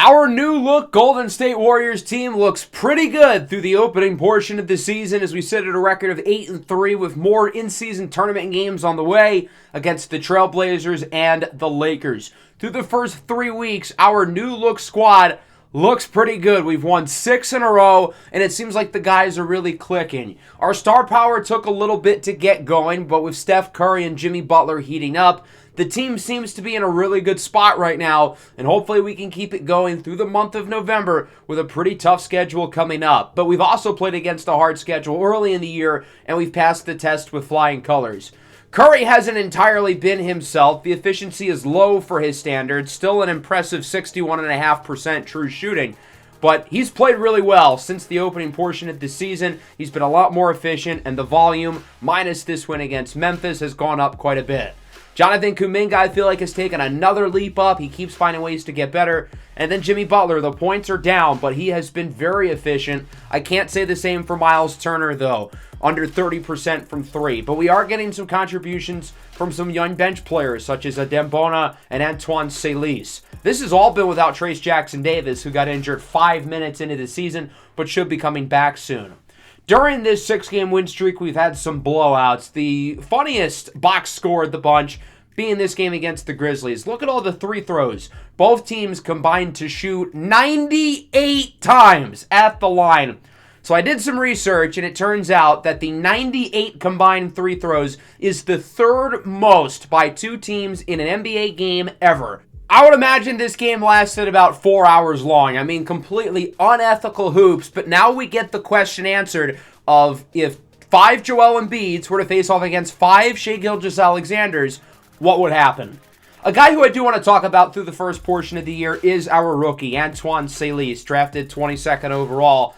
Our new look Golden State Warriors team looks pretty good through the opening portion of the season as we sit at a record of 8-3 with more in-season tournament games on the way against the Trailblazers and the Lakers. Through the first 3 weeks, our new look squad looks pretty good. We've won 6 in a row, and it seems like the guys are really clicking. Our star power took a little bit to get going, but with Steph Curry and Jimmy Butler heating up, the team seems to be in a really good spot right now, and hopefully we can keep it going through the month of November with a pretty tough schedule coming up. But we've also played against a hard schedule early in the year, and we've passed the test with flying colors. Curry hasn't entirely been himself. The efficiency is low for his standards, still an impressive 61.5% true shooting. But he's played really well since the opening portion of the season. He's been a lot more efficient, and the volume, minus this win against Memphis, has gone up quite a bit. Jonathan Kuminga, I feel like, has taken another leap up. He keeps finding ways to get better. And then Jimmy Butler, the points are down, but he has been very efficient. I can't say the same for Miles Turner, though. Under 30% from 3. But we are getting some contributions from some young bench players, such as Adembona and Antoine Saliz. This has all been without Trayce Jackson-Davis, who got injured 5 minutes into the season, but should be coming back soon. During this 6-game win streak, we've had some blowouts. The funniest box score of the bunch being this game against the Grizzlies. Look at all the free throws. Both teams combined to shoot 98 times at the line. So I did some research, and it turns out that the 98 combined free throws is the third most by two teams in an NBA game ever. I would imagine this game lasted about 4 hours long. I mean, completely unethical hoops, but now we get the question answered of if 5 Joel Embiids were to face off against 5 Shai Gilgeous-Alexanders, what would happen? A guy who I do want to talk about through the first portion of the year is our rookie, Antoine Saliz, drafted 22nd overall.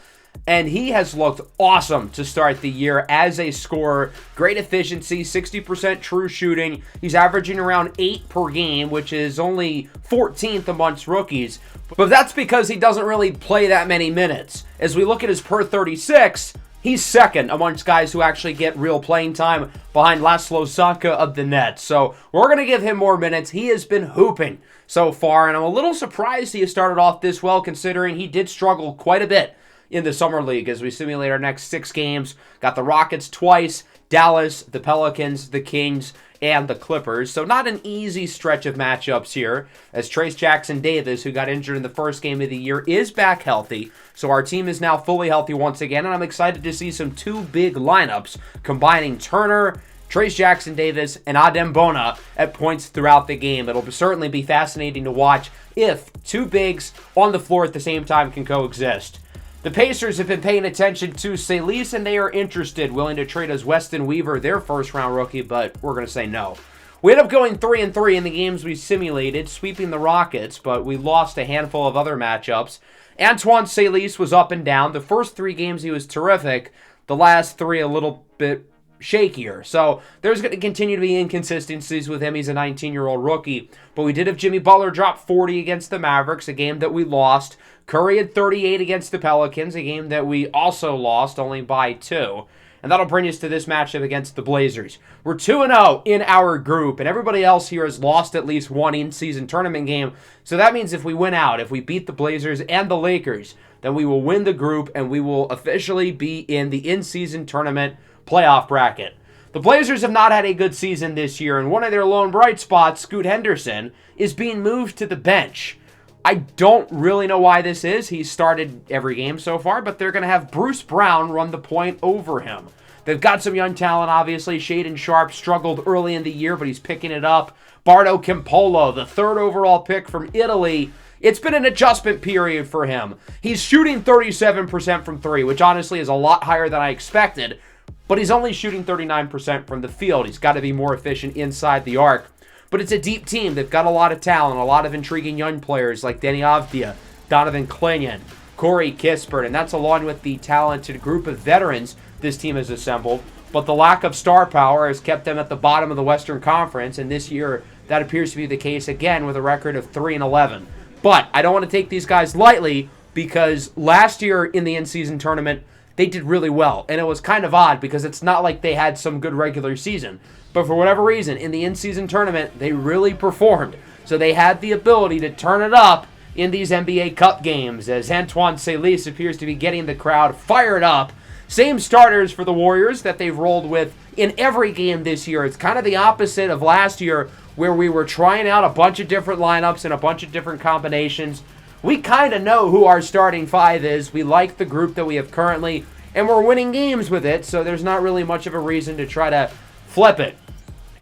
And he has looked awesome to start the year as a scorer. Great efficiency, 60% true shooting. He's averaging around 8 per game, which is only 14th amongst rookies. But that's because he doesn't really play that many minutes. As we look at his per 36, he's second amongst guys who actually get real playing time behind Laszlo Sanka of the Nets. So we're going to give him more minutes. He has been hooping so far, and I'm a little surprised he has started off this well considering he did struggle quite a bit in the Summer League as we simulate our next 6 games. Got the Rockets twice, Dallas, the Pelicans, the Kings, and the Clippers. So not an easy stretch of matchups here, as Trayce Jackson-Davis, who got injured in the first game of the year, is back healthy. So our team is now fully healthy once again, and I'm excited to see some 2 big lineups combining Turner, Trayce Jackson-Davis, and Adembona at points throughout the game. It'll certainly be fascinating to watch if 2 bigs on the floor at the same time can coexist. The Pacers have been paying attention to Saliz, and they are interested, willing to trade us Weston Weaver, their first-round rookie, but we're going to say no. We ended up going 3-3 in the games we simulated, sweeping the Rockets, but we lost a handful of other matchups. Antoine Saliz was up and down. The first 3 games he was terrific. The last 3 a little bit shakier. So there's going to continue to be inconsistencies with him. He's a 19-year-old rookie. But we did have Jimmy Butler drop 40 against the Mavericks, a game that we lost. Curry had 38 against the Pelicans, a game that we also lost, only by 2. And that'll bring us to this matchup against the Blazers. We're 2-0 in our group, and everybody else here has lost at least one in-season tournament game. So that means if we win out, if we beat the Blazers and the Lakers, then we will win the group, and we will officially be in the in-season tournament playoff bracket. The Blazers have not had a good season this year, and one of their lone bright spots, Scoot Henderson, is being moved to the bench. I don't really know why this is. He's started every game so far, but they're going to have Bruce Brown run the point over him. They've got some young talent, obviously. Shaedon Sharpe struggled early in the year, but he's picking it up. Bardo Campolo, the 3rd overall pick from Italy. It's been an adjustment period for him. He's shooting 37% from 3, which honestly is a lot higher than I expected, but he's only shooting 39% from the field. He's got to be more efficient inside the arc. But it's a deep team. They've got a lot of talent, a lot of intriguing young players like Deni Avdija, Donovan Clingan, Corey Kispert, and that's along with the talented group of veterans this team has assembled. But the lack of star power has kept them at the bottom of the Western Conference, and this year that appears to be the case again with a record of 3-11. But I don't want to take these guys lightly because last year in the in-season tournament, they did really well. And it was kind of odd because it's not like they had some good regular season. But for whatever reason, in the in-season tournament, they really performed. So they had the ability to turn it up in these NBA Cup games, as Antoine Salice appears to be getting the crowd fired up. Same starters for the Warriors that they've rolled with in every game this year. It's kind of the opposite of last year, where we were trying out a bunch of different lineups and a bunch of different combinations. We kind of know who our starting five is. We like the group that we have currently, and we're winning games with it, so there's not really much of a reason to try to flip it.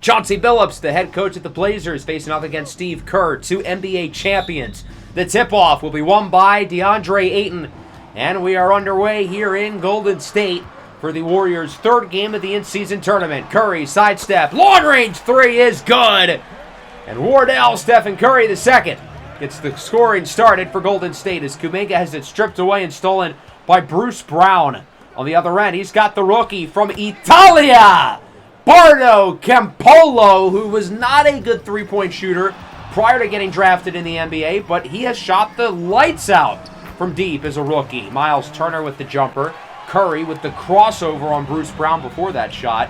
Chauncey Billups, the head coach of the Blazers, facing off against Steve Kerr, two NBA champions. The tip-off will be won by DeAndre Ayton, and we are underway here in Golden State for the Warriors' third game of the in-season tournament. Curry, sidestep, long-range three is good. And Wardell, Stephen Curry the second, gets the scoring started for Golden State as Kuminga has it stripped away and stolen by Bruce Brown. On the other end, he's got the rookie from Italia, Bardo Campolo, who was not a good three-point shooter prior to getting drafted in the NBA, but he has shot the lights out from deep as a rookie. Miles Turner with the jumper. Curry with the crossover on Bruce Brown before that shot.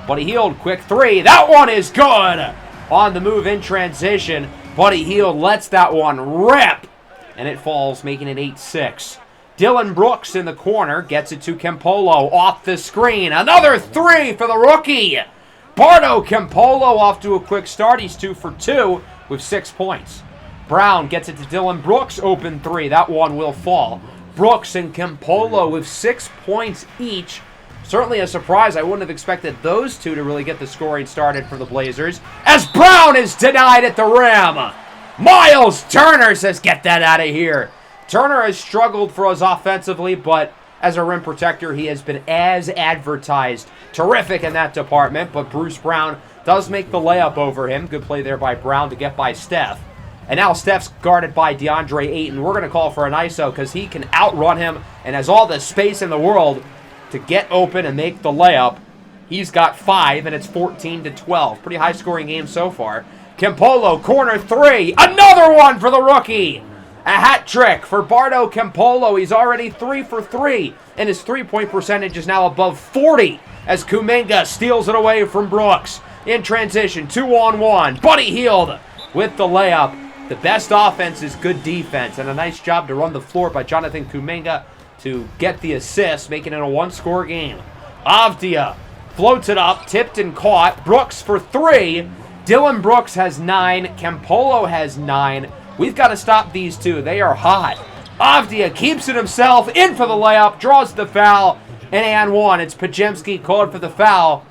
Buddy Hield, quick three. That one is good. On the move in transition, Buddy Hield lets that one rip, and it falls, making it 8-6. Dylan Brooks in the corner gets it to Campolo off the screen. Another three for the rookie. Bardo Campolo off to a quick start. He's 2 for 2 with 6 points. Brown gets it to Dylan Brooks. Open three. That one will fall. Brooks and Campolo with 6 points each. Certainly a surprise. I wouldn't have expected those two to really get the scoring started for the Blazers, as Brown is denied at the rim. Miles Turner says, get that out of here. Turner has struggled for us offensively, but as a rim protector, he has been as advertised. Terrific in that department, but Bruce Brown does make the layup over him. Good play there by Brown to get by Steph. And now Steph's guarded by DeAndre Ayton. We're going to call for an ISO because he can outrun him and has all the space in the world to get open and make the layup. He's got 5, and it's 14-12. Pretty high-scoring game so far. Campolo, corner three. Another one for the rookie. A hat trick for Bardo Campolo. He's already 3 for 3, and his three-point percentage is now above 40 as Kuminga steals it away from Brooks. In transition, 2-on-1. Buddy Hield with the layup. The best offense is good defense, and a nice job to run the floor by Jonathan Kuminga to get the assist, making it a one-score game. Avdia floats it up, tipped and caught. Brooks for 3. Dylan Brooks has 9. Campolo has 9. We've got to stop these two. They are hot. Avdia keeps it himself, in for the layup, draws the foul, and one. It's Podziemski called for the foul.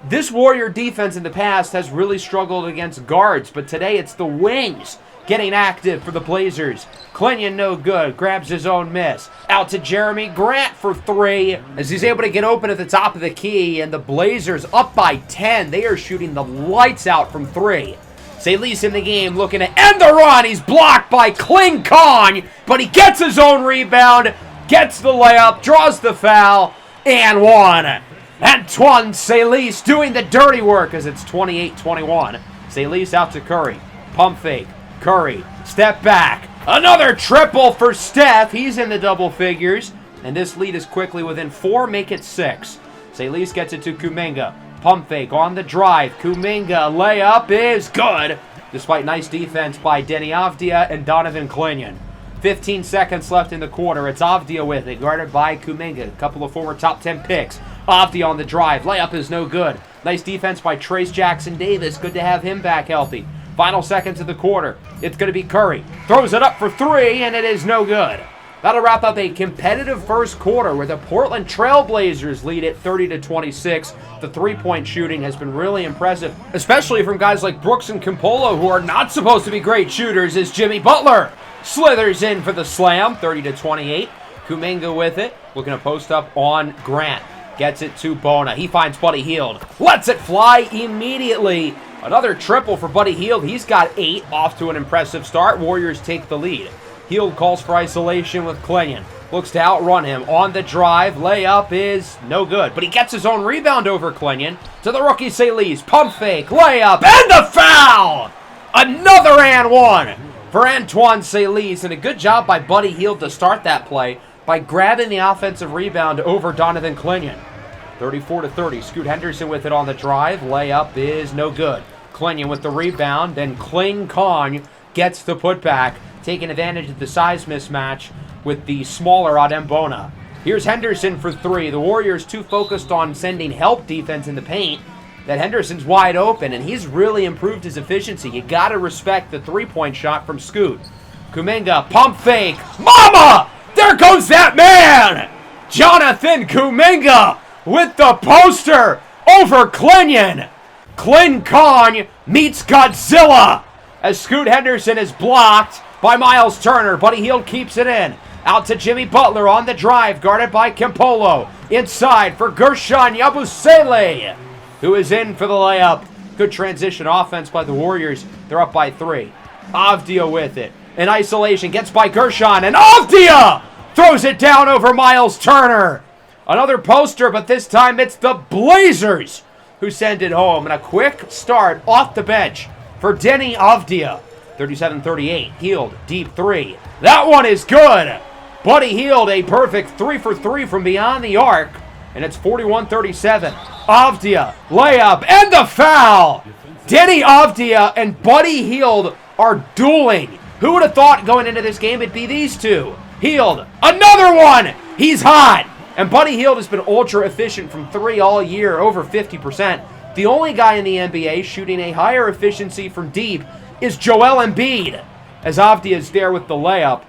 This Warrior defense in the past has really struggled against guards, but today it's the wings getting active for the Blazers. Clinton no good, grabs his own miss. Out to Jeremy Grant for 3 as he's able to get open at the top of the key, and the Blazers up by 10. They are shooting the lights out from 3. Salice in the game looking to end the run. He's blocked by Kling Kong, but he gets his own rebound, gets the layup, draws the foul, and one. Antoine Salice doing the dirty work as it's 28-21. Salice out to Curry. Pump fake. Curry. Step back. Another triple for Steph. He's in the double figures. And this lead is quickly within 4. Make it 6. Salice gets it to Kuminga. Pump fake on the drive. Kuminga layup is good, despite nice defense by Denny Avdia and Donovan Clinton. 15 seconds left in the quarter. It's Avdia with it, guarded by Kuminga. A couple of former top 10 picks. Avdia on the drive. Layup is no good. Nice defense by Trace Jackson-Davis. Good to have him back healthy. Final seconds of the quarter. It's going to be Curry. Throws it up for 3, and it is no good. That'll wrap up a competitive first quarter where the Portland Trail Blazers lead it 30-26. The three-point shooting has been really impressive, especially from guys like Brooks and Campolo, who are not supposed to be great shooters, as Jimmy Butler slithers in for the slam, 30-28. Kuminga with it, looking to post up on Grant. Gets it to Bona. He finds Buddy Hield. Lets it fly immediately. Another triple for Buddy Hield. He's got 8, off to an impressive start. Warriors take the lead. Hield calls for isolation with Clinton. Looks to outrun him on the drive. Layup is no good, but he gets his own rebound over Clinton. To the rookie Salice. Pump fake. Layup and the foul! Another and one for Antoine Salice, and a good job by Buddy Hield to start that play by grabbing the offensive rebound over Donovan Clinton. 34-30. Scoot Henderson with it on the drive. Layup is no good. Clinton with the rebound. Then Kling Kong gets the putback. taking advantage of the size mismatch with the smaller Adembona. Here's Henderson for three. The Warriors too focused on sending help defense in the paint that Henderson's wide open, and he's really improved his efficiency. You got to respect the three-point shot from Scoot. Kuminga, pump fake. Mama! There goes that man! Jonathan Kuminga with the poster over Clinyon. Clin Con meets Godzilla as Scoot Henderson is blocked by Miles Turner. Buddy Hield keeps it in. Out to Jimmy Butler on the drive, guarded by Campolo. Inside for Gershon Yabusele, who is in for the layup. Good transition offense by the Warriors. They're up by 3. Avdia with it. In isolation, gets by Gershon, and Avdia throws it down over Miles Turner. Another poster, but this time it's the Blazers who send it home. And a quick start off the bench for Denny Avdia. 37-38. Hield, deep 3. That one is good. Buddy Hield, a perfect 3 for 3 from beyond the arc. And it's 41-37. Avdia, layup, and the foul. Denny Avdia and Buddy Hield are dueling. Who would have thought going into this game it'd be these two? Hield, another one. He's hot. And Buddy Hield has been ultra efficient from 3 all year, over 50%. The only guy in the NBA shooting a higher efficiency from deep is Joel Embiid, as Avdia is there with the layup.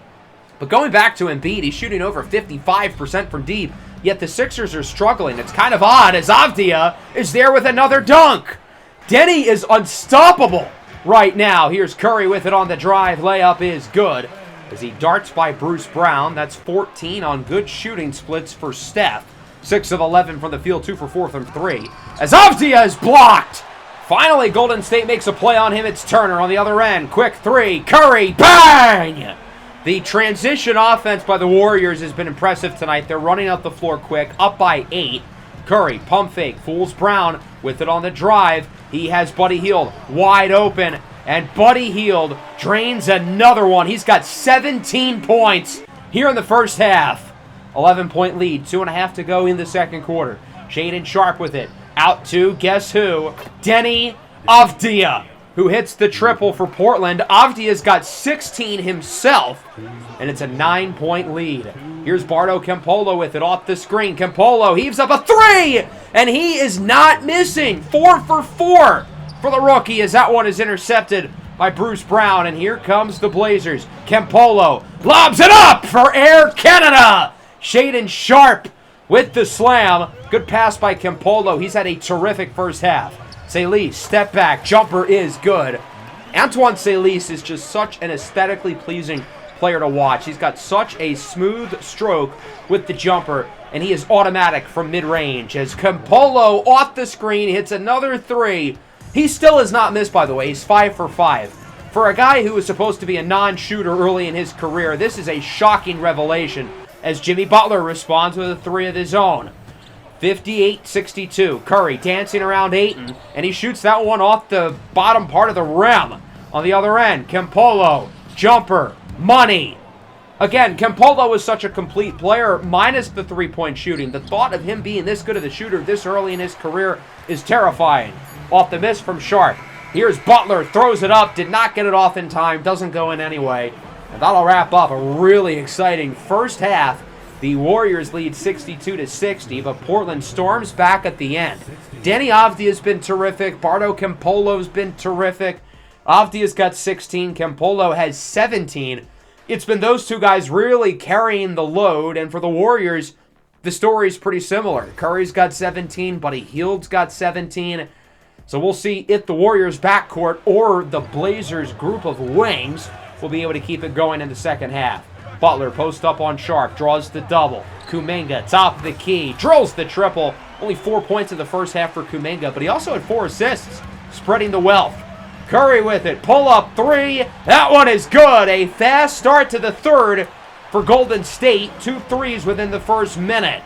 But going back to Embiid, he's shooting over 55% from deep, yet the Sixers are struggling. It's kind of odd as Avdia is there with another dunk. Denny is unstoppable right now. Here's Curry with it on the drive. Layup is good as he darts by Bruce Brown. That's 14 on good shooting splits for Steph. 6 of 11 from the field, 2 for 4 from 3. As Avdia is blocked. Finally, Golden State makes a play on him. It's Turner on the other end. Quick 3. Curry, bang! The transition offense by the Warriors has been impressive tonight. They're running up the floor quick, up by 8. Curry, pump fake, fools Brown with it on the drive. He has Buddy Hield wide open, and Buddy Hield drains another one. He's got 17 points here in the first half. 11-point lead, 2.5 to go in the second quarter. Shaedon Sharpe with it. Out to, guess who? Denny Avdia, who hits the triple for Portland. Avdia's got 16 himself, and it's a 9-point lead. Here's Bardo Campolo with it off the screen. Campolo heaves up a 3, and he is not missing. 4 for 4 for the rookie as that one is intercepted by Bruce Brown. And here comes the Blazers. Campolo lobs it up for Air Canada. Shaedon Sharpe with the slam. Good pass by Campolo. He's had a terrific first half. Salis, step back, jumper is good. Antoine Salis is just such an aesthetically pleasing player to watch. He's got such a smooth stroke with the jumper, and he is automatic from mid-range. As Campolo off the screen hits another 3. He still has not missed, by the way. He's 5 for 5. For a guy who was supposed to be a non-shooter early in his career, this is a shocking revelation as Jimmy Butler responds with a 3 of his own. 58-62. Curry dancing around Ayton, and he shoots that one off the bottom part of the rim. On the other end, Campolo, jumper, money. Again, Campolo is such a complete player, minus the three-point shooting. The thought of him being this good of a shooter this early in his career is terrifying. Off the miss from Sharpe. Here's Butler, throws it up, did not get it off in time, doesn't go in anyway. And that'll wrap up a really exciting first half. The Warriors lead 62-60, but Portland storms back at the end. Denny Avdia's been terrific. Bardo Campolo's been terrific. Avdia's got 16. Campolo has 17. It's been those two guys really carrying the load, and for the Warriors, the story's pretty similar. Curry's got 17, Buddy Hield's got 17. So we'll see if the Warriors' backcourt or the Blazers' group of wings will be able to keep it going in the second half. Butler post up on Sharpe, draws the double. Kuminga, top of the key, drills the triple. Only 4 points in the first half for Kuminga, but he also had 4 assists, spreading the wealth. Curry with it, pull up 3. That one is good. A fast start to the third for Golden State. 2 threes within the first minute.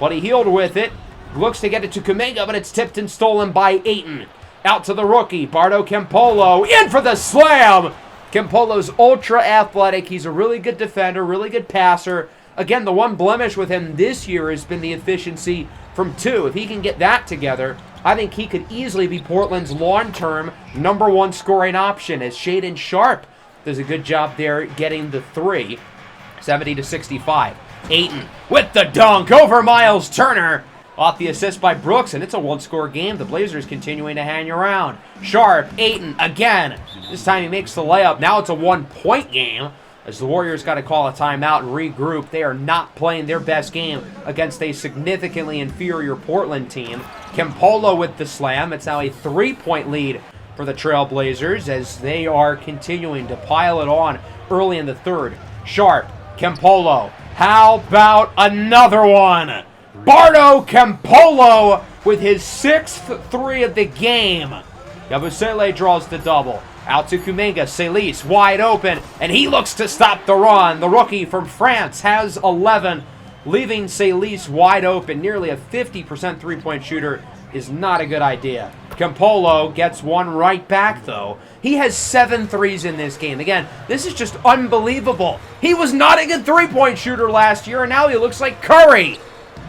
Buddy Hield with it, looks to get it to Kuminga, but it's tipped and stolen by Ayton. Out to the rookie, Bardo Campolo, in for the slam. Campolo's ultra athletic. He's a really good defender, really good passer. Again, the one blemish with him this year has been the efficiency from 2. If he can get that together, I think he could easily be Portland's long-term #1 scoring option as Shaedon Sharpe does a good job there getting the three. 70-65. Ayton with the dunk over Miles Turner. Off the assist by Brooks, and it's a one-score game. The Blazers continuing to hang around. Sharp, Ayton again. This time he makes the layup. Now it's a one-point game as the Warriors got to call a timeout and regroup. They are not playing their best game against a significantly inferior Portland team. Campolo with the slam. It's now a three-point lead for the Trail Blazers as they are continuing to pile it on early in the third. Sharp, Campolo. How about another one? Bardo Campolo with his sixth three of the game. Yabusele draws the double. Out to Kuminga. Salis wide open, and he looks to stop the run. The rookie from France has 11, leaving Salis wide open. Nearly a 50% three-point shooter is not a good idea. Campolo gets one right back, though. He has 7 threes in this game. Again, this is just unbelievable. He was not a good three-point shooter last year, and now he looks like Curry.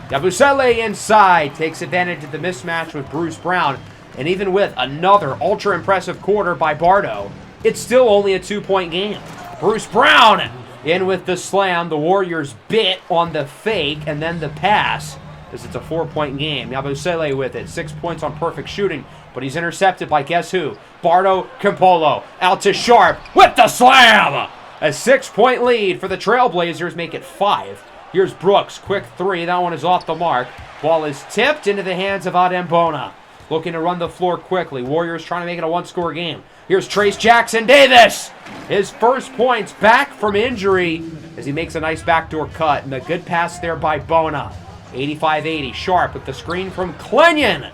Yabusele inside takes advantage of the mismatch with Bruce Brown. And even with another ultra-impressive quarter by Bardo, it's still only a 2-point game. Bruce Brown in with the slam. The Warriors bit on the fake and then the pass as it's a 4-point game. Yabusele with it. 6 points on perfect shooting, but he's intercepted by guess who? Bardo Campolo. Out to Sharp with the slam. A 6-point lead for the Trailblazers. Make it 5. Here's Brooks. Quick three. That one is off the mark. Ball is tipped into the hands of Adembona. Looking to run the floor quickly. Warriors trying to make it a one-score game. Here's Trayce Jackson-Davis. His first points back from injury as he makes a nice backdoor cut. And a good pass there by Bona. 85-80. Sharp with the screen from Clenyon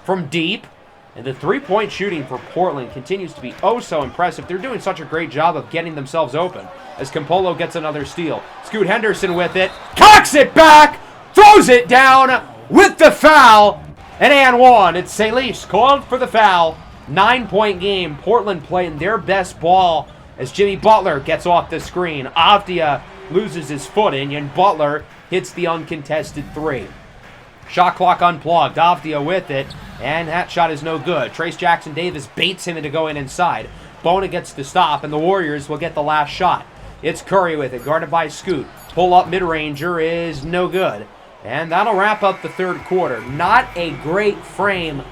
from deep. And the three-point shooting for Portland continues to be oh so impressive. They're doing such a great job of getting themselves open as Campolo gets another steal. Scoot Henderson with it. Cocks it back. Throws it down with the foul. And one. It's Salis called for the foul. 9-point game. Portland playing their best ball as Jimmy Butler gets off the screen. Avdia loses his footing, and Butler hits the uncontested three. Shot clock unplugged. Avdia with it, and that shot is no good. Trayce Jackson-Davis baits him into going inside. Bona gets the stop, and the Warriors will get the last shot. It's Curry with it, guarded by Scoot. Pull-up mid-ranger is no good. And that'll wrap up the third quarter. Not a great frame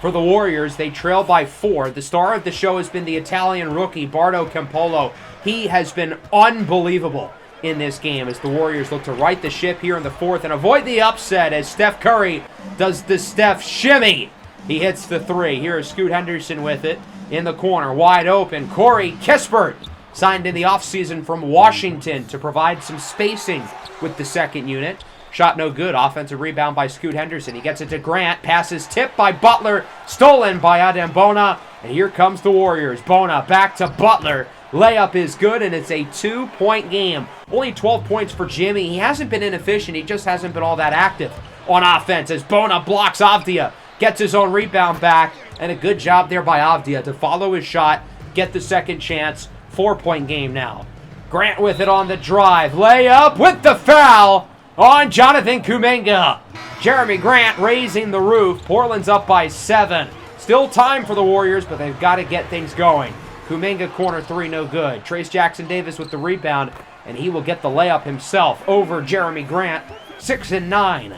for the Warriors. They trail by 4. The star of the show has been the Italian rookie, Bardo Campolo. He has been unbelievable in this game as the Warriors look to right the ship here in the fourth and avoid the upset as Steph Curry does the Steph shimmy. He hits the three. Here is Scoot Henderson with it in the corner. Wide open. Corey Kispert signed in the offseason from Washington to provide some spacing with the second unit. Shot no good. Offensive rebound by Scoot Henderson. He gets it to Grant. Passes tipped by Butler. Stolen by Adembona. And here comes the Warriors. Bona back to Butler. Layup is good, and it's a 2-point game. Only 12 points for Jimmy. He hasn't been inefficient. He just hasn't been all that active on offense as Bona blocks Avdia. Gets his own rebound back. And a good job there by Avdia to follow his shot. Get the second chance. 4-point game now. Grant with it on the drive. Layup with the foul on Jonathan Kuminga. Jeremy Grant raising the roof. Portland's up by 7. Still time for the Warriors, but they've got to get things going. Kuminga corner three, no good. Trayce Jackson-Davis with the rebound, and he will get the layup himself over Jeremy Grant. 6 and 9.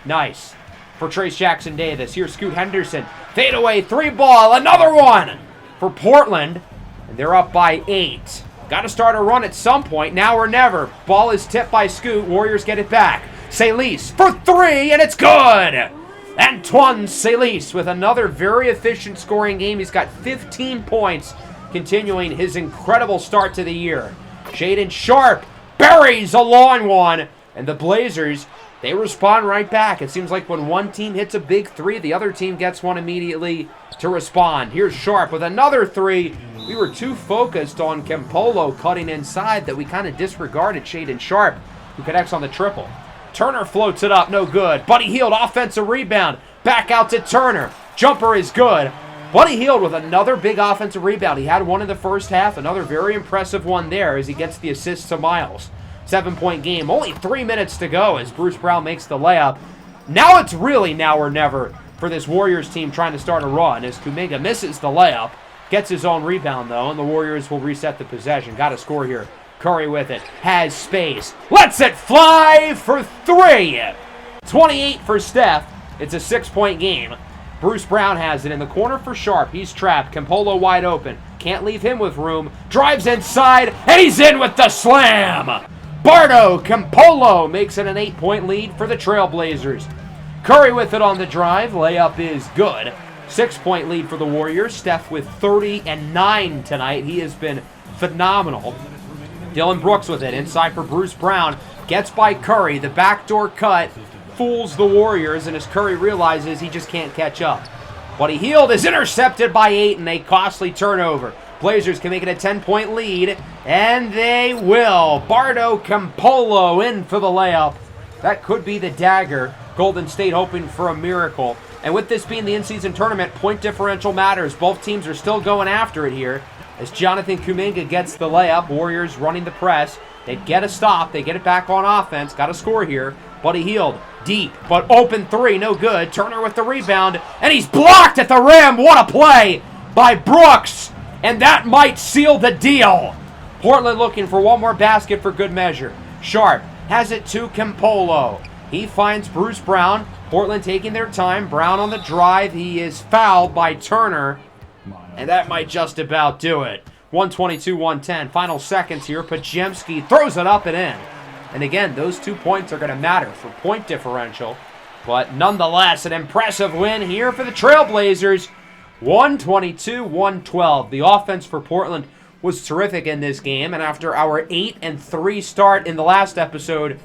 Nice for Trayce Jackson-Davis. Here's Scoot Henderson. Fadeaway three ball. Another one for Portland, and they're up by 8. Got to start a run at some point, now or never. Ball is tipped by Scoot. Warriors get it back. Salis for three, and it's good. Antoine Salis with another very efficient scoring game. He's got 15 points, continuing his incredible start to the year. Shaedon Sharpe buries a long one, and the Blazers, they respond right back. It seems like when one team hits a big three, the other team gets one immediately to respond. Here's Sharpe with another three. We were too focused on Campolo cutting inside that we kind of disregarded Shaedon Sharpe, who connects on the triple. Turner floats it up, no good. Buddy Hield, offensive rebound. Back out to Turner. Jumper is good. Buddy Hield with another big offensive rebound. He had one in the first half, another very impressive one there as he gets the assist to Miles. 7-point game, only 3 minutes to go as Bruce Brown makes the layup. Now it's really now or never for this Warriors team trying to start a run as Kuminga misses the layup. Gets his own rebound, though, and the Warriors will reset the possession. Got to score here. Curry with it. Has space. Lets it fly for 3. 28 for Steph. It's a 6-point game. Bruce Brown has it in the corner for Sharp. He's trapped. Campolo wide open. Can't leave him with room. Drives inside, and he's in with the slam. Bardo Campolo makes it an 8-point lead for the Trailblazers. Curry with it on the drive. Layup is good. 6-point lead for the Warriors. Steph with 30 and 9 tonight. He has been phenomenal. Dylan Brooks with it. Inside for Bruce Brown. Gets by Curry. The backdoor cut fools the Warriors, and as Curry realizes he just can't catch up. Buddy Hield is intercepted by Ayton. A costly turnover. Blazers can make it a 10-point lead, and they will. Bardo Campolo in for the layup. That could be the dagger. Golden State hoping for a miracle. And with this being the in-season tournament, point differential matters. Both teams are still going after it here. As Jonathan Kuminga gets the layup, Warriors running the press. They get a stop. They get it back on offense. Got to score here. Buddy Hield, deep, but open 3, no good. Turner with the rebound, and he's blocked at the rim. What a play by Brooks, and that might seal the deal. Portland looking for one more basket for good measure. Sharp has it to Campolo. He finds Bruce Brown. Portland taking their time. Brown on the drive. He is fouled by Turner, and that might just about do it. 122-110. Final seconds here. Podziemski throws it up and in. And again, those 2 points are going to matter for point differential. But nonetheless, an impressive win here for the Trailblazers. 122-112. The offense for Portland was terrific in this game. And after our 8-3 start in the last episode,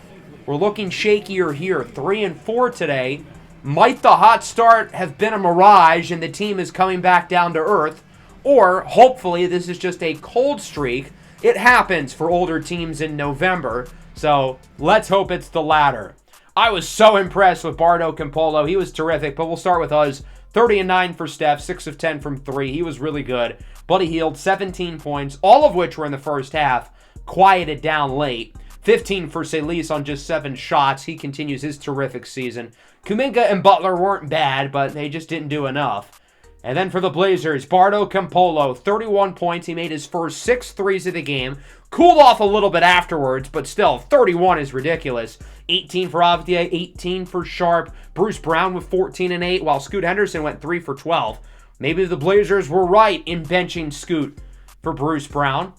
we're looking shakier here. 3-4 today. Might the hot start have been a mirage and the team is coming back down to earth? Or, hopefully, this is just a cold streak. It happens for older teams in November. So, let's hope it's the latter. I was so impressed with Bardo Campolo. He was terrific, but we'll start with us. 30 and 9 for Steph, 6 of 10 from 3. He was really good. Buddy Hield, 17 points, all of which were in the first half. Quieted down late. 15 for Salis on just 7 shots. He continues his terrific season. Kuminga and Butler weren't bad, but they just didn't do enough. And then for the Blazers, Bardo Campolo, 31 points. He made his first 6 threes of the game. Cooled off a little bit afterwards, but still, 31 is ridiculous. 18 for Avdia, 18 for Sharp. Bruce Brown with 14 and 8, while Scoot Henderson went 3 for 12. Maybe the Blazers were right in benching Scoot for Bruce Brown.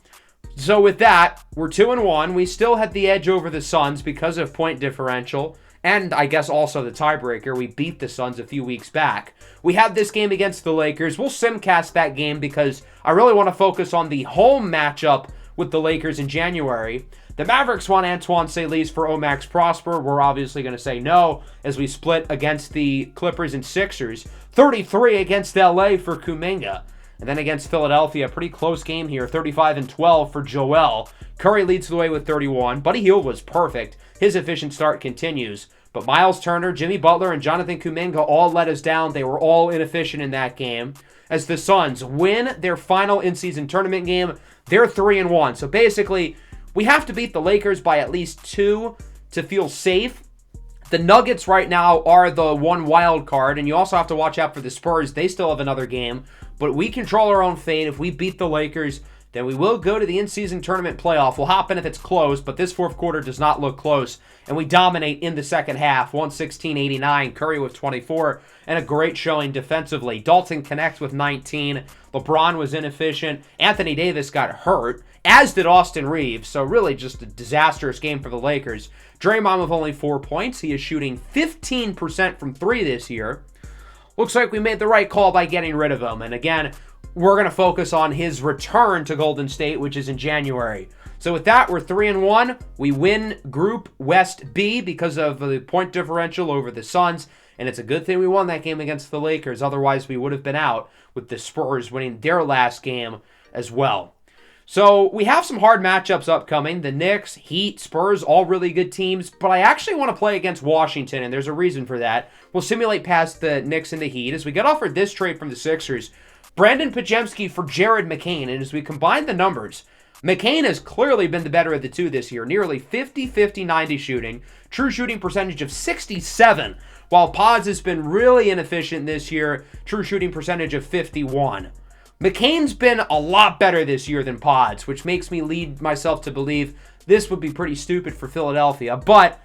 So with that, we're 2-1. We still had the edge over the Suns because of point differential. And I guess also the tiebreaker. We beat the Suns a few weeks back. We have this game against the Lakers. We'll simcast that game because I really want to focus on the home matchup with the Lakers in January. The Mavericks want Antoine Salis for Omax Prosper. We're obviously going to say no as we split against the Clippers and Sixers. 33 against LA for Kuminga. And then against Philadelphia, pretty close game here. 35 and 12 for Joel. Curry leads the way with 31. Buddy Hield was perfect. His efficient start continues. But Miles Turner, Jimmy Butler, and Jonathan Kuminga all let us down. They were all inefficient in that game. As the Suns win their final in-season tournament game, they're 3-1. So basically, we have to beat the Lakers by at least 2 to feel safe. The Nuggets right now are the one wild card, and you also have to watch out for the Spurs. They still have another game. But we control our own fate. If we beat the Lakers, then we will go to the in-season tournament playoff. We'll hop in if it's close, but this fourth quarter does not look close. And we dominate in the second half, 116-89. Curry with 24, and a great showing defensively. Dalton connects with 19. LeBron was inefficient. Anthony Davis got hurt, as did Austin Reeves. So really just a disastrous game for the Lakers. Draymond with only 4 points. He is shooting 15% from 3 this year. Looks like we made the right call by getting rid of him. And again, we're going to focus on his return to Golden State, which is in January. So with that, we're 3-1. We win Group West B because of the point differential over the Suns. And it's a good thing we won that game against the Lakers. Otherwise, we would have been out with the Spurs winning their last game as well. So we have some hard matchups upcoming. The Knicks, Heat, Spurs, all really good teams. But I actually want to play against Washington, and there's a reason for that. We'll simulate past the Knicks and the Heat. As we get offered this trade from the Sixers, Brandon Podziemski for Jared McCain. And as we combine the numbers, McCain has clearly been the better of the two this year. Nearly 50-50-90 shooting. True shooting percentage of 67. While Pods has been really inefficient this year. True shooting percentage of 51. McCain's been a lot better this year than Pods, which makes me lead myself to believe this would be pretty stupid for Philadelphia. But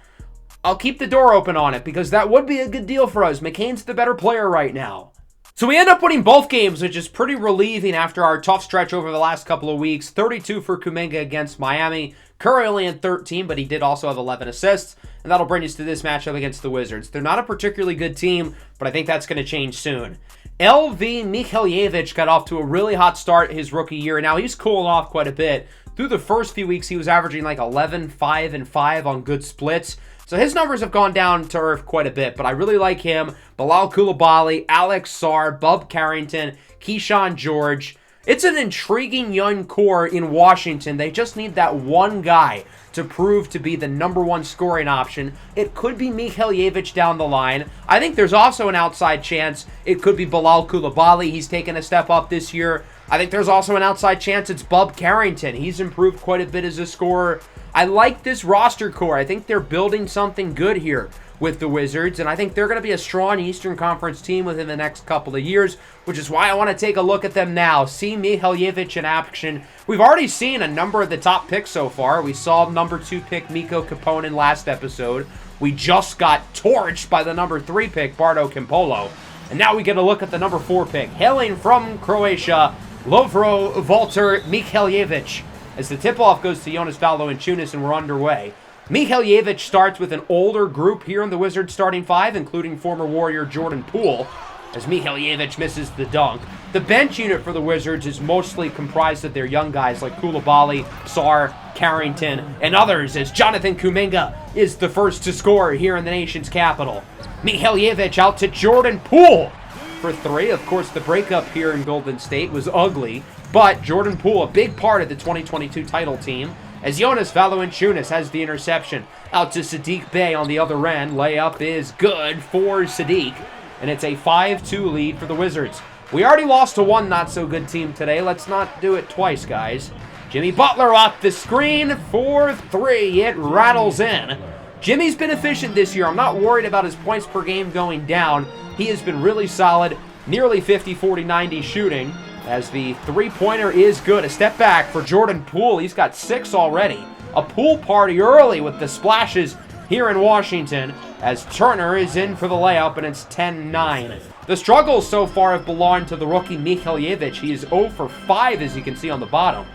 I'll keep the door open on it because that would be a good deal for us. McCain's the better player right now. So we end up winning both games, which is pretty relieving after our tough stretch over the last couple of weeks. 32 for Kuminga against Miami. Curry only had 13, but he did also have 11 assists. And that'll bring us to this matchup against the Wizards. They're not a particularly good team, but I think that's going to change soon. LV Mikhailovich got off to a really hot start his rookie year. Now he's cooled off quite a bit. Through the first few weeks, he was averaging like 11, 5, and 5 on good splits. So his numbers have gone down to earth quite a bit, but I really like him. Bilal Coulibaly, Alex Sarr, Bub Carrington, Keyshawn George. It's an intriguing young core in Washington. They just need that one guy to prove to be the number one scoring option. It could be Mikhailovich down the line. I think there's also an outside chance it could be Bilal Coulibaly. He's taken a step up this year. I think there's also an outside chance it's Bub Carrington. He's improved quite a bit as a scorer. I like this roster core. I think they're building something good here with the Wizards, and I think they're going to be a strong Eastern Conference team within the next couple of years, which is why I want to take a look at them now. See Mikhailovich in action. We've already seen a number of the top picks so far. We saw number 2 pick Miko Kaponen last episode. We just got torched by the number 3 pick Bardo Kimpolo. And now we get a look at the number 4 pick, hailing from Croatia, Lovro Valter Mikhailovich. As the tip-off goes to Jonas Valanciunas and we're underway. Mikhailovich starts with an older group here in the Wizards starting 5, including former Warrior Jordan Poole, as Mikhailovich misses the dunk. The bench unit for the Wizards is mostly comprised of their young guys like Coulibaly, Sarr, Carrington, and others, as Jonathan Kuminga is the first to score here in the nation's capital. Mikhailovich out to Jordan Poole for 3. Of course, the breakup here in Golden State was ugly, but Jordan Poole, a big part of the 2022 title team, as Jonas Valanciunas has the interception. Out to Saddiq Bey on the other end. Layup is good for Saddiq, and it's a 5-2 lead for the Wizards. We already lost to one not-so-good team today. Let's not do it twice, guys. Jimmy Butler off the screen for 3. It rattles in. Jimmy's been efficient this year. I'm not worried about his points per game going down. He has been really solid, nearly 50, 40, 90 shooting, as the three-pointer is good. A step back for Jordan Poole. He's got 6 already. A pool party early with the splashes here in Washington, as Turner is in for the layup, and it's 10-9. The struggles so far have belonged to the rookie Mikhailovich. He is 0 for 5, as you can see on the bottom.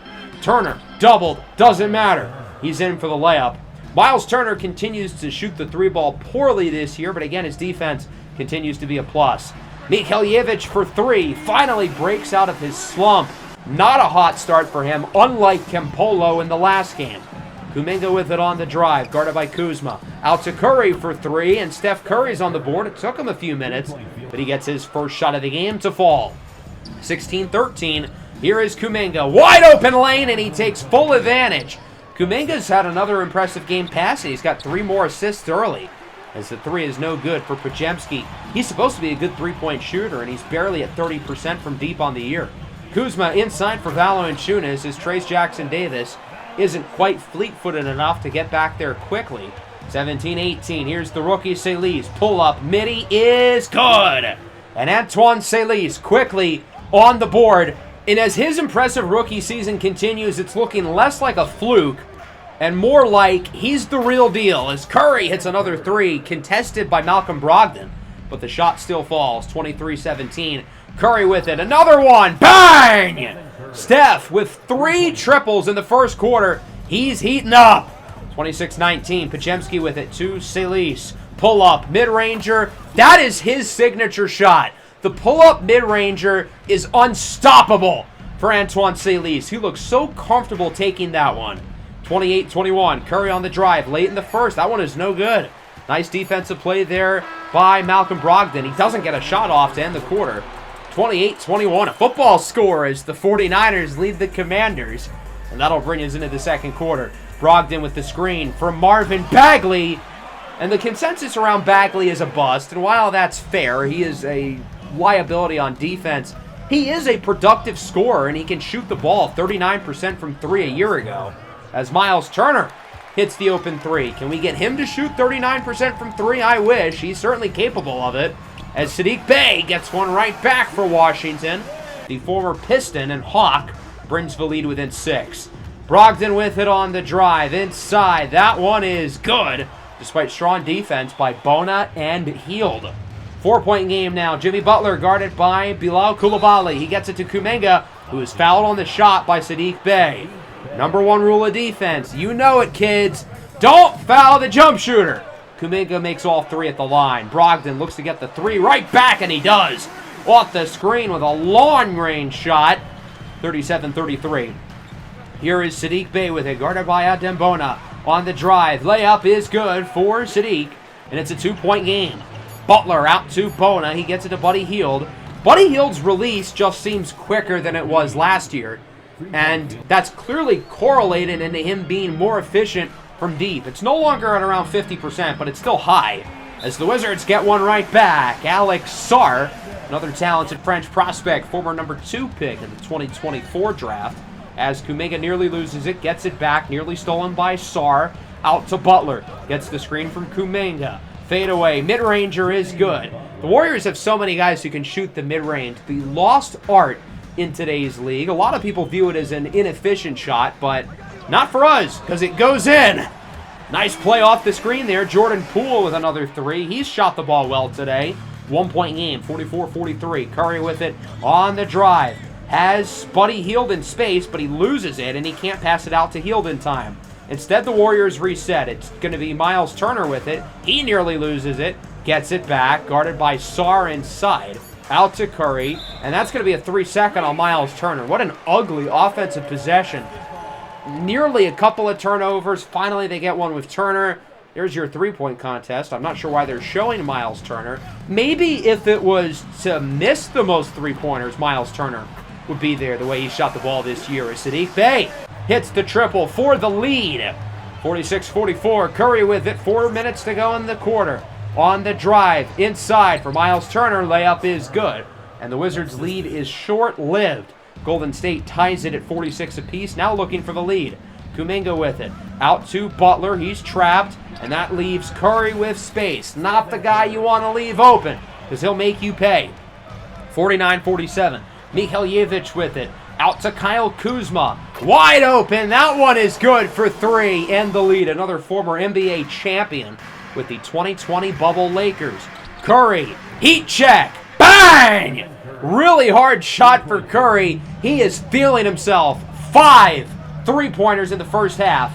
Turner, doubled, doesn't matter. He's in for the layup. Miles Turner continues to shoot the 3-ball poorly this year, but again, his defense continues to be a plus. Mikhailovich for 3 finally breaks out of his slump. Not a hot start for him, unlike Kempolo in the last game. Kuminga with it on the drive, guarded by Kuzma. Out to Curry for 3, and Steph Curry's on the board. It took him a few minutes, but he gets his first shot of the game to fall. 16-13, here is Kuminga. Wide open lane, and he takes full advantage. Kuminga's had another impressive game passing. He's got 3 more assists early, as the 3 is no good for Podziemski. He's supposed to be a good 3-point shooter, and he's barely at 30% from deep on the year. Kuzma inside for Valanciunas, as Trayce Jackson-Davis isn't quite fleet-footed enough to get back there quickly. 17-18, here's the rookie Celis. Pull-up, midi is good! And Antoine Celis quickly on the board. And as his impressive rookie season continues, it's looking less like a fluke and more like he's the real deal, as Curry hits another 3, contested by Malcolm Brogdon, but the shot still falls. 23-17. Curry with it. Another one. Bang! Steph with 3 triples in the first quarter. He's heating up. 26-19. Podziemski with it to Celis. Pull-up mid-ranger. That is his signature shot. The pull-up mid-ranger is unstoppable for Antoine Celis. He looks so comfortable taking that one. 28-21. Curry on the drive late in the first. That one is no good. Nice defensive play there by Malcolm Brogdon. He doesn't get a shot off to end the quarter. 28-21. A football score as the 49ers lead the Commanders. And that'll bring us into the second quarter. Brogdon with the screen for Marvin Bagley. And the consensus around Bagley is a bust. And while that's fair, he is a liability on defense. He is a productive scorer, and he can shoot the ball 39% from 3 a year ago. As Miles Turner hits the open 3. Can we get him to shoot 39% from 3? I wish. He's certainly capable of it. As Saddiq Bey gets one right back for Washington. the former Piston and Hawk, brings the lead within 6. Brogdon with it on the drive inside. That one is good, despite strong defense by Bona and Hield. 4-point game now. Jimmy Butler guarded by Bilal Coulibaly. He gets it to Kuminga, who is fouled on the shot by Saddiq Bey. Number 1 rule of defense. You know it, kids. Don't foul the jump shooter. Kuminga makes all 3 at the line. Brogdon looks to get the 3 right back, and he does. Off the screen with a long-range shot. 37-33. Here is Saddiq Bey with it, guarded by Adem Bona. On the drive. Layup is good for Saddiq, and it's a 2-point game. Butler out to Bona. He gets it to Buddy Hield. Buddy Hield's release just seems quicker than it was last year, and that's clearly correlated into him being more efficient from deep. It's no longer at around 50%, but it's still high. As the Wizards get one right back, Alex Sarr, another talented French prospect, former number 2 pick in the 2024 draft, as Kuminga nearly loses it, gets it back, nearly stolen by Sarr, out to Butler, gets the screen from Kuminga. Fade away. Mid-ranger is good. The Warriors have so many guys who can shoot the mid-range. The lost art in today's league. A lot of people view it as an inefficient shot, but not for us, because it goes in. Nice play off the screen there. Jordan Poole with another 3. He's shot the ball well today. 1-point game, 44-43. Curry with it on the drive. Has Buddy Hield in space, but he loses it, and he can't pass it out to Hield in time. Instead, the Warriors reset. It's going to be Miles Turner with it. He nearly loses it. Gets it back. Guarded by Sarr inside. Out to Curry. And that's going to be a 3-second on Miles Turner. What an ugly offensive possession. Nearly a couple of turnovers. Finally, they get one with Turner. There's your 3-point contest. I'm not sure why they're showing Miles Turner. Maybe if it was to miss the most 3-pointers, Miles Turner would be there the way he shot the ball this year. As Saddiq Bey hits the triple for the lead. 46-44. Curry with it. 4 minutes to go in the quarter. On the drive. Inside for Miles Turner. Layup is good. And the Wizards' lead is short-lived. Golden State ties it at 46 apiece. Now looking for the lead. Kuminga with it. Out to Butler. He's trapped. And that leaves Curry with space. Not the guy you want to leave open, because he'll make you pay. 49-47. Mihaljevic with it. Out to Kyle Kuzma. Wide open. That one is good for 3. And the lead. Another former NBA champion with the 2020 bubble Lakers. Curry. Heat check. Bang! Really hard shot for Curry. He is feeling himself. 5 3-pointers in the first half.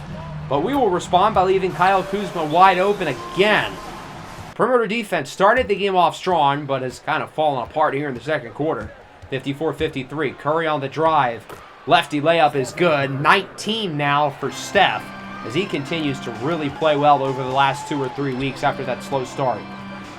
But we will respond by leaving Kyle Kuzma wide open again. Perimeter defense started the game off strong, but has kind of fallen apart here in the second quarter. 54-53. Curry on the drive. Lefty layup is good. 19 now for Steph, as he continues to really play well over the last 2 or 3 weeks after that slow start.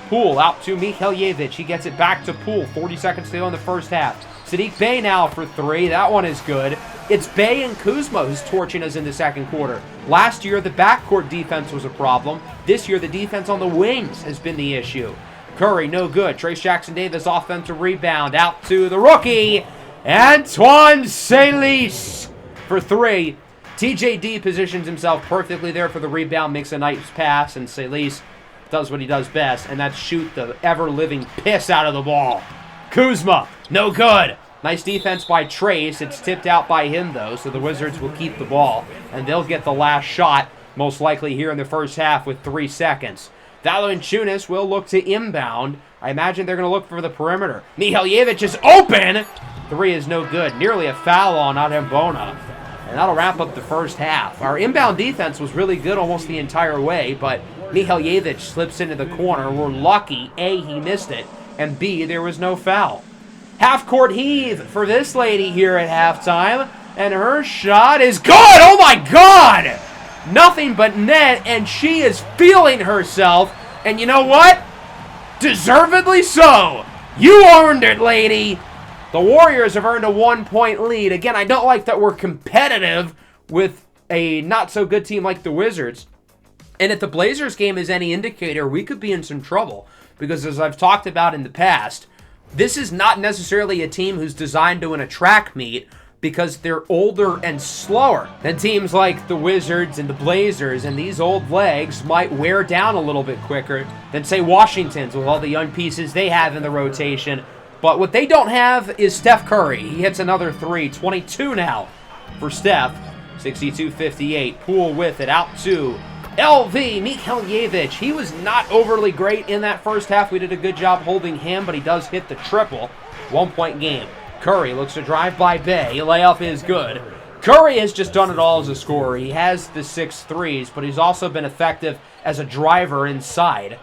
Poole out to Mihaljevic. He gets it back to Poole. 40 seconds to go in the first half. Saddiq Bey now for 3. That one is good. It's Bey and Kuzma who's torching us in the second quarter. Last year, the backcourt defense was a problem. This year, the defense on the wings has been the issue. Curry, no good. Trace Jackson-Davis, offensive rebound. Out to the rookie, Antoine Selis for 3. TJD positions himself perfectly there for the rebound, makes a nice pass, and Selis does what he does best, and that's shoot the ever-living piss out of the ball. Kuzma, no good. Nice defense by Trace. It's tipped out by him, though, so the Wizards will keep the ball, and they'll get the last shot, most likely here in the first half with 3 seconds. Valanciunas will look to inbound. I imagine they're going to look for the perimeter. Mihaljevic is open. 3 is no good. Nearly a foul on Adem Bona. And that'll wrap up the first half. Our inbound defense was really good almost the entire way, but Mihaljevic slips into the corner. We're lucky, A, he missed it, and B, there was no foul. Half-court heave for this lady here at halftime, and her shot is good. Oh, my God! Nothing but net, and she is feeling herself. And you know what? Deservedly so. You earned it, lady. The Warriors have earned a 1-point lead. Again, I don't like that we're competitive with a not-so-good team like the Wizards. And if the Blazers game is any indicator, we could be in some trouble. Because as I've talked about in the past, this is not necessarily a team who's designed to win a track meet, because they're older and slower than teams like the Wizards and the Blazers, and these old legs might wear down a little bit quicker than, say, Washington's with all the young pieces they have in the rotation. But what they don't have is Steph Curry. He hits another three. 22 now for Steph. 62-58. Poole with it out to LV Mikaljevic. He was not overly great in that first half. We did a good job holding him, but he does hit the triple. 1-point game. Curry looks to drive by Bay. Layup is good. Curry has just done it all as a scorer. He has the 6 threes, but he's also been effective as a driver inside.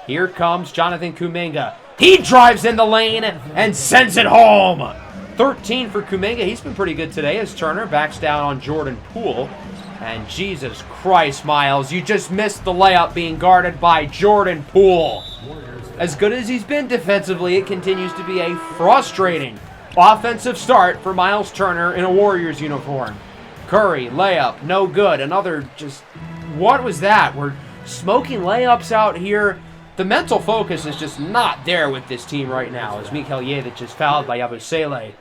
Here comes Jonathan Kuminga. He drives in the lane and sends it home. 13 for Kuminga. He's been pretty good today as Turner backs down on Jordan Poole. And Jesus Christ, Miles, you just missed the layup being guarded by Jordan Poole. As good as he's been defensively, it continues to be a frustrating offensive start for Miles Turner in a Warriors uniform. Curry, layup, no good. Another just, what was that? We're smoking layups out here. The mental focus is just not there with this team right now as Mikaljevic is fouled by Yabusele.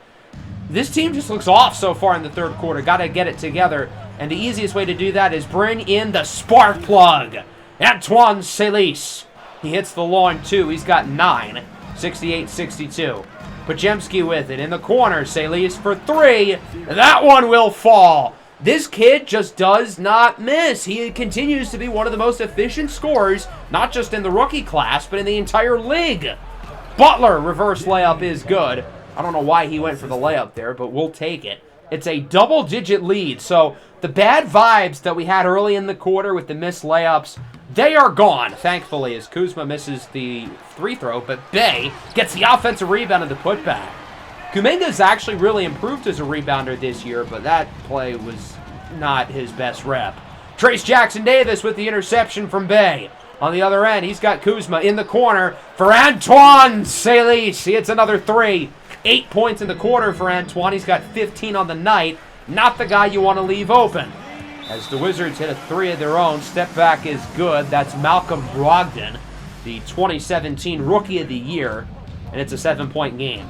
This team just looks off so far in the third quarter. Got to get it together. And the easiest way to do that is bring in the spark plug. Antoine Selis. He hits the long two. He's got 9. 68-62. Podziemski with it in the corner. Selis for 3. That one will fall. This kid just does not miss. He continues to be one of the most efficient scorers, not just in the rookie class, but in the entire league. Butler, reverse layup is good. I don't know why he went for the layup there, but we'll take it. It's a double-digit lead, so the bad vibes that we had early in the quarter with the missed layups, they are gone, thankfully, as Kuzma misses the free throw, but Bay gets the offensive rebound and the putback. Kuminga's actually really improved as a rebounder this year, but that play was not his best rep. Trace Jackson-Davis with the interception from Bay. On the other end, he's got Kuzma in the corner for Antoine Selis. He hits another 3. 8 points in the quarter for Antoine. He's got 15 on the night. Not the guy you want to leave open. As the Wizards hit a 3 of their own, step back is good. That's Malcolm Brogdon, the 2017 Rookie of the Year, and it's a 7-point game.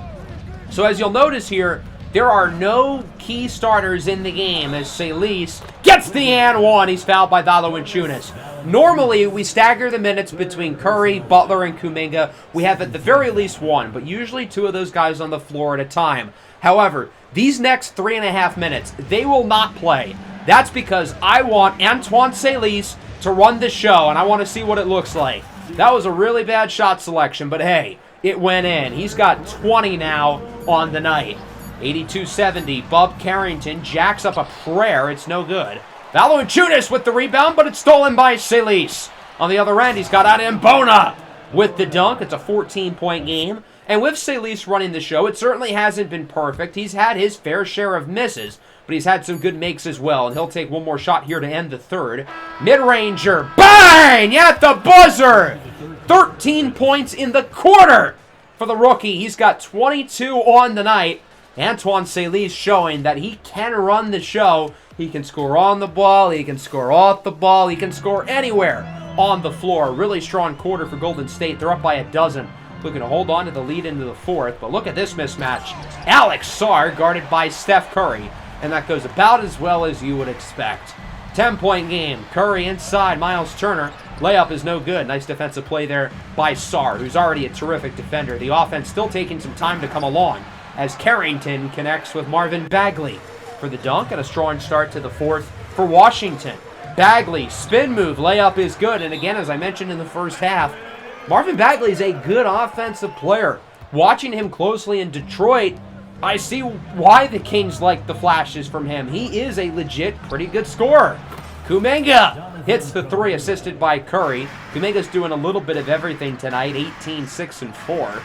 So as you'll notice here, there are no key starters in the game as Selis gets the and one. He's fouled by Valanciunas. Normally, we stagger the minutes between Curry, Butler, and Kuminga. We have at the very least one, but usually 2 of those guys on the floor at a time. However, these next 3.5 minutes, they will not play. That's because I want Antoine Selis to run the show, and I want to see what it looks like. That was a really bad shot selection, but hey, it went in. He's got 20 now on the night. 82-70. Bub Carrington jacks up a prayer. It's no good. Valanciunas with the rebound, but it's stolen by Selis. On the other end, he's got Adembona with the dunk. It's a 14-point game. And with Selis running the show, it certainly hasn't been perfect. He's had his fair share of misses, but he's had some good makes as well. And he'll take one more shot here to end the third. Mid-ranger, bang! At the buzzer! 13 points in the quarter for the rookie. He's got 22 on the night. Antoine Selis showing that he can run the show. He can score on the ball. He can score off the ball. He can score anywhere on the floor. Really strong quarter for Golden State. They're up by a dozen. Looking to hold on to the lead into the fourth. But look at this mismatch. Alex Sarr guarded by Steph Curry. And that goes about as well as you would expect. 10-point game. Curry inside. Miles Turner. Layup is no good. Nice defensive play there by Sarr, who's already a terrific defender. The offense still taking some time to come along as Carrington connects with Marvin Bagley for the dunk, and a strong start to the fourth for Washington. Bagley, spin move, layup is good, and again, as I mentioned in the first half, Marvin Bagley is a good offensive player. Watching him closely in Detroit, I see why the Kings like the flashes from him. He is a legit pretty good scorer. Kuminga hits the 3, assisted by Curry. Kuminga's doing a little bit of everything tonight, 18, 6, and 4.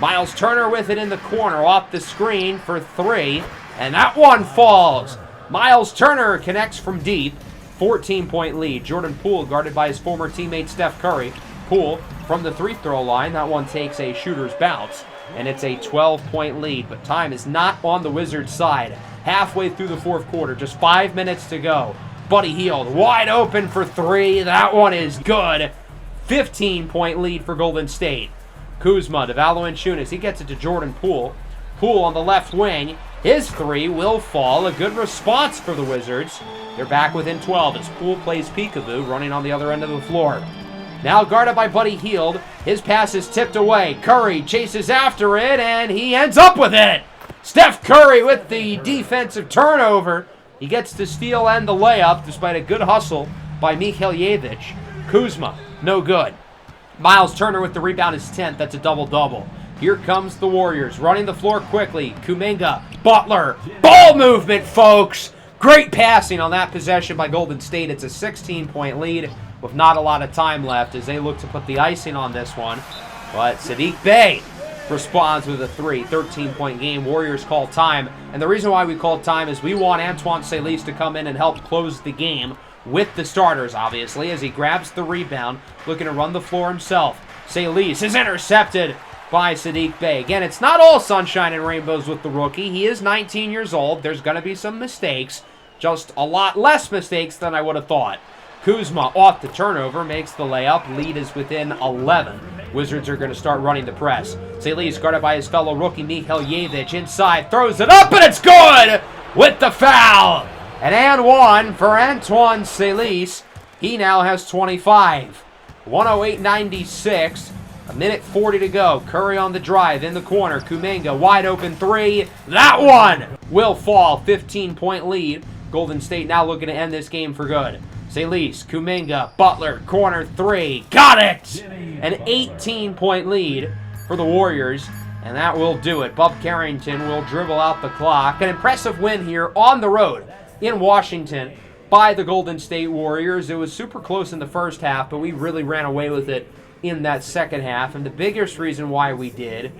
Miles Turner with it in the corner, off the screen for 3, and that one falls. Miles Turner connects from deep, 14-point lead. Jordan Poole guarded by his former teammate Steph Curry. Poole from the free-throw line, that one takes a shooter's bounce, and it's a 12-point lead, but time is not on the Wizards' side. Halfway through the fourth quarter, just 5 minutes to go. Buddy Hield wide open for 3, that one is good. 15-point lead for Golden State. Kuzma to Valanciunas. He gets it to Jordan Poole. Poole on the left wing. His 3 will fall. A good response for the Wizards. They're back within 12 as Poole plays peekaboo, running on the other end of the floor. Now guarded by Buddy Hield. His pass is tipped away. Curry chases after it, and he ends up with it. Steph Curry with the defensive turnover. He gets the steal and the layup despite a good hustle by Mikhailovic. Kuzma, no good. Miles Turner with the rebound, his 10th. That's a double-double. Here comes the Warriors, running the floor quickly. Kuminga, Butler, ball movement, folks. Great passing on that possession by Golden State. It's a 16-point lead with not a lot of time left as they look to put the icing on this one. But Saddiq Bey responds with a 13-point game. Warriors call time. And the reason why we call time is we want Antoine Saliz to come in and help close the game with the starters, obviously, as he grabs the rebound, looking to run the floor himself. Saliz is intercepted by Saddiq Bey. Again, it's not all sunshine and rainbows with the rookie. He is 19 years old. There's going to be some mistakes, just a lot less mistakes than I would have thought. Kuzma off the turnover, makes the layup. Lead is within 11. Wizards are going to start running the press. Saliz guarded by his fellow rookie Mikhailovic inside, throws it up, and it's good with the foul. And one for Antoine Saliz. He now has 25. 108-96. A minute 40 to go. Curry on the drive in the corner. Kuminga wide open three. That one will fall. 15-point lead. Golden State now looking to end this game for good. Saliz, Kuminga, Butler, corner three. Got it! An 18-point lead for the Warriors. And that will do it. Bub Carrington will dribble out the clock. An impressive win here on the road in Washington by the Golden State Warriors. It was super close in the first half, but we really ran away with it in that second half. And the biggest reason why we did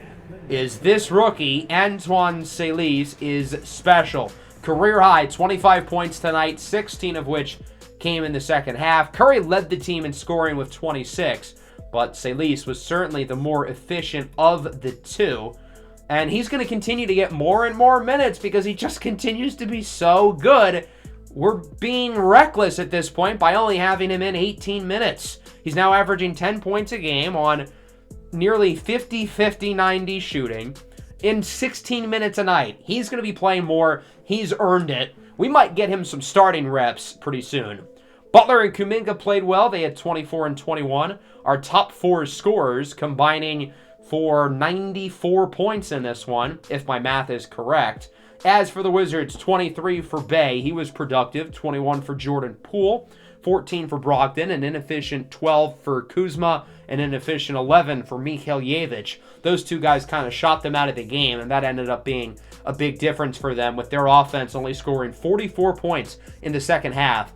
is this rookie, Antoine Saliz, is special. Career high, 25 points tonight, 16 of which came in the second half. Curry led the team in scoring with 26, but Saliz was certainly the more efficient of the two. And he's going to continue to get more and more minutes because he just continues to be so good. We're being reckless at this point by only having him in 18 minutes. He's now averaging 10 points a game on nearly 50-50-90 shooting in 16 minutes a night. He's going to be playing more. He's earned it. We might get him some starting reps pretty soon. Butler and Kuminga played well. They had 24 and 21. Our top four scorers combining for 94 points in this one, if my math is correct. As for the Wizards, 23 for Bey. He was productive. 21 for Jordan Poole. 14 for Brogdon. An inefficient 12 for Kuzma. An inefficient 11 for Mikhailovic. Those two guys kind of shot them out of the game, and that ended up being a big difference for them with their offense only scoring 44 points in the second half.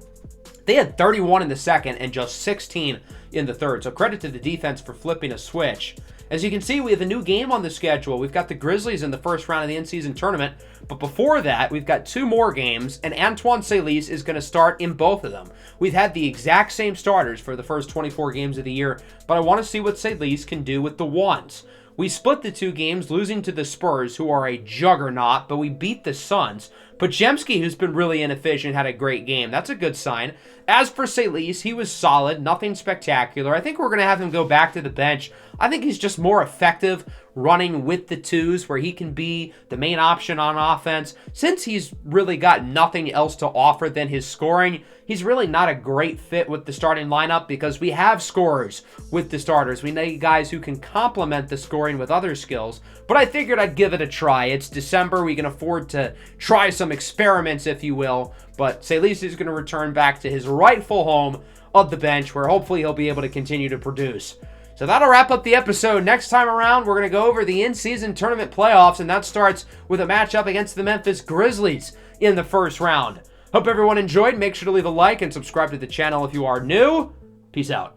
They had 31 in the second and just 16 in the third. So credit to the defense for flipping a switch. As you can see, we have a new game on the schedule. We've got the Grizzlies in the first round of the in-season tournament. But before that, we've got two more games, and Antoine Saliz is going to start in both of them. We've had the exact same starters for the first 24 games of the year, but I want to see what Saliz can do with the ones. We split the two games, losing to the Spurs, who are a juggernaut, but we beat the Suns. Podziemski, who's been really inefficient, had a great game. That's a good sign. As for Saliz, he was solid, nothing spectacular. I think we're going to have him go back to the bench. I think he's just more effective running with the twos, where he can be the main option on offense. Since he's really got nothing else to offer than his scoring, he's really not a great fit with the starting lineup because we have scorers with the starters. We need guys who can complement the scoring with other skills, but I figured I'd give it a try. It's December. We can afford to try some experiments, if you will, but Saliz is going to return back to his rightful home of the bench, where hopefully he'll be able to continue to produce. So that'll wrap up the episode. Next time around, we're going to go over the in-season tournament playoffs, and that starts with a matchup against the Memphis Grizzlies in the first round. Hope everyone enjoyed. Make sure to leave a like and subscribe to the channel if you are new. Peace out.